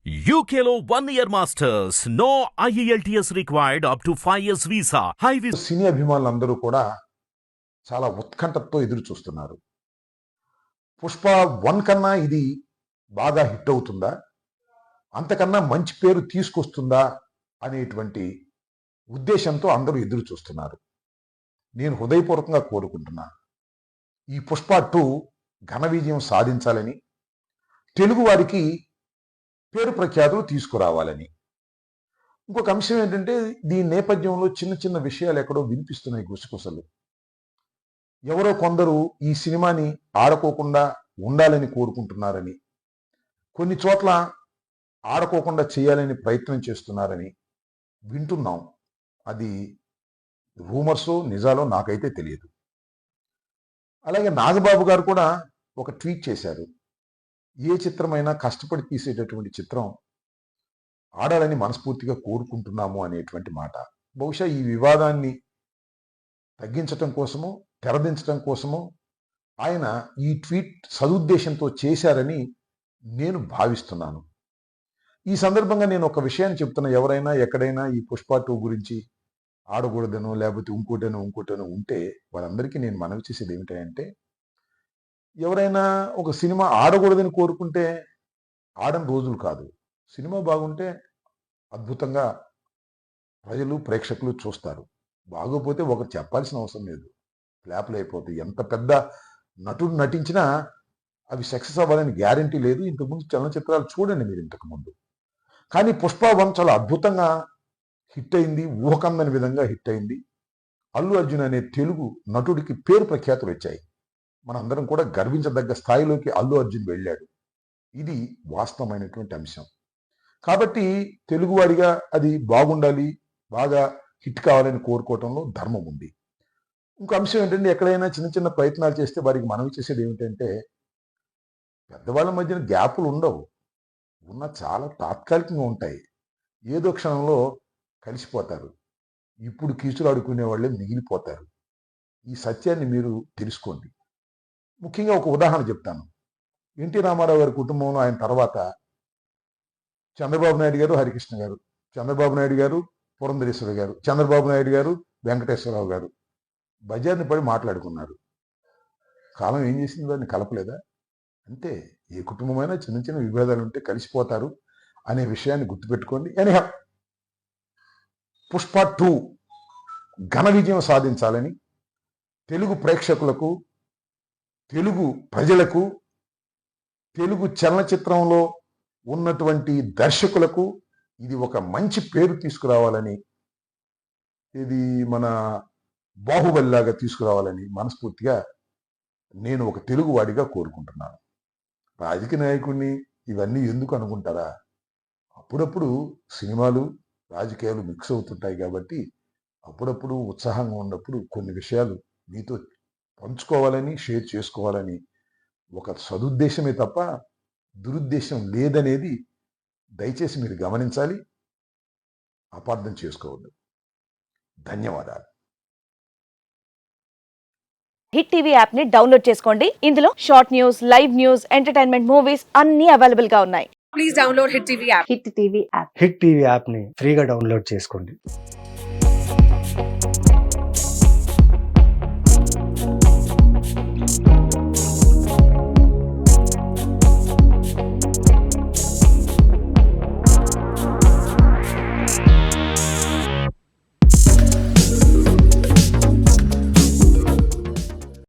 UKలో 1 year masters. No IELTS required up to 5 years visa. High visa. సినీ అభిమానులందరూ కూడా చాలా ఉత్కంఠతో ఎదురు చూస్తున్నారు. పుష్ప 1 కన్నా ఇది బాగా హిట్ అవుతుందా, అంతకన్నా మంచి పేరు తీసుకొస్తుందా అనేటువంటి ఉద్దేశంతో అందరూ ఎదురు చూస్తున్నారు. నేను హృదయపూర్వకంగా కోరుకుంటున్నా, ఈ పుష్ప 2 ఘన విజయం సాధించాలని, తెలుగు వారికి పేరు ప్రఖ్యాతులు తీసుకురావాలని. ఇంకొక అంశం ఏంటంటే, దీని నేపథ్యంలో చిన్న చిన్న విషయాలు ఎక్కడో వినిపిస్తున్నాయి గుసగుసలు. ఎవరో కొందరు ఈ సినిమాని ఆడుకోకుండా ఉండాలని కోరుకుంటున్నారని, కొన్ని చోట్ల ఆడుకోకుండా చేయాలని ప్రయత్నం చేస్తున్నారని వింటున్నాం. అది రూమర్సో నిజాలో నాకైతే తెలియదు. అలాగే నాగబాబు గారు కూడా ఒక ట్వీట్ చేశారు. ఏ చిత్రమైనా కష్టపడి తీసేటటువంటి చిత్రం ఆడాలని మనస్ఫూర్తిగా కోరుకుంటున్నాము అనేటువంటి మాట. బహుశా ఈ వివాదాన్ని తగ్గించటం కోసమో తెరదించటం కోసమో ఆయన ఈ ట్వీట్ సదుద్దేశంతో చేశారని నేను భావిస్తున్నాను. ఈ సందర్భంగా నేను ఒక విషయాన్ని చెప్తున్నా, ఎవరైనా ఎక్కడైనా ఈ పుష్ప 2 గురించి ఆడకూడదనో లేకపోతే ఇంకోటనో ఉంటే వాళ్ళందరికీ నేను మనవి చేసేది ఏమిటంటే, ఎవరైనా ఒక సినిమా ఆడకూడదని కోరుకుంటే ఆడని రోజులు కాదు. సినిమా బాగుంటే అద్భుతంగా ప్రజలు ప్రేక్షకులు చూస్తారు. బాగోపోతే ఒకరు చెప్పాల్సిన అవసరం లేదు, ఫ్లాప్లు అయిపోతాయి. ఎంత పెద్ద నటుడు నటించినా అవి సక్సెస్ అవ్వాలని గ్యారంటీ లేదు. ఇంతకుముందు చలనచిత్రాలు చూడండి మీరు ఇంతకుముందు. కానీ పుష్ప 1 చాలా అద్భుతంగా హిట్ అయింది, ఊహకందని విధంగా హిట్ అయింది. అల్లు అర్జున్ అనే తెలుగు నటుడికి పేరు ప్రఖ్యాతులు వచ్చాయి. మనందరం కూడా గర్వించదగ్గ స్థాయిలోకి అల్లు అర్జున్ వెళ్ళాడు. ఇది వాస్తవమైనటువంటి అంశం. కాబట్టి తెలుగువాడిగా అది బాగుండాలి, బాగా హిట్ కావాలని కోరుకోవటంలో ధర్మం ఉంది. ఇంకో అంశం ఏంటంటే, ఎక్కడైనా చిన్న చిన్న ప్రయత్నాలు చేస్తే వారికి మనవి చేసేది ఏమిటంటే, పెద్దవాళ్ళ మధ్యన గ్యాపులు ఉండవు, ఉన్న చాలా తాత్కాలికంగా ఉంటాయి. ఏదో క్షణంలో కలిసిపోతారు. ఇప్పుడు కీచులు ఆడుకునే వాళ్ళే మిగిలిపోతారు. ఈ సత్యాన్ని మీరు తెలుసుకోండి. ముఖ్యంగా ఒక ఉదాహరణ చెప్తాను. ఎన్టీ రామారావు గారి కుటుంబంలో ఆయన తర్వాత చంద్రబాబు నాయుడు గారు, హరికృష్ణ గారు, చంద్రబాబు నాయుడు గారు, పురంధరేశ్వరి గారు, చంద్రబాబు నాయుడు గారు, వెంకటేశ్వరరావు గారు బజార్ని పడి మాట్లాడుకున్నారు. కాలం ఏం చేసింది? వారిని కలపలేదా? అంటే ఏ కుటుంబమైనా చిన్న చిన్న విభేదాలు ఉంటే కలిసిపోతారు అనే విషయాన్ని గుర్తుపెట్టుకోండి. ఎనీహౌ, పుష్ప 2 ఘన విజయం సాధించాలని తెలుగు ప్రేక్షకులకు, తెలుగు ప్రజలకు, తెలుగు చలనచిత్రంలో ఉన్నటువంటి దర్శకులకు ఇది ఒక మంచి పేరు తీసుకురావాలని, ఇది మన బాహుబలిలాగా తీసుకురావాలని మనస్ఫూర్తిగా నేను ఒక తెలుగువాడిగా కోరుకుంటున్నాను. రాజకీయ నాయకుడిని ఇవన్నీ ఎందుకు అనుకుంటారా? అప్పుడప్పుడు సినిమాలు రాజకీయాలు మిక్స్ అవుతుంటాయి కాబట్టి అప్పుడప్పుడు ఉత్సాహంగా ఉన్నప్పుడు కొన్ని విషయాలు మీతో పంచుకోవాలని, షేర్ చేసుకోవాలని ఒక సదుద్దేశమే తప్ప దురుద్దేశం లేదనేది దయచేసి మీరు గమనించాలి, అపార్థం చేసుకోవద్దు. ధన్యవాదాలు. హిట్ టీవీ యాప్ ని డౌన్లోడ్ చేసుకోండి. ఇందులో short news, live news, entertainment movies అన్ని అవైలబుల్ గా ఉన్నాయి. Please download Hit TV app. Hit TV app. Hit TV యాప్ని ఫ్రీగా డౌన్లోడ్ చేసుకోండి.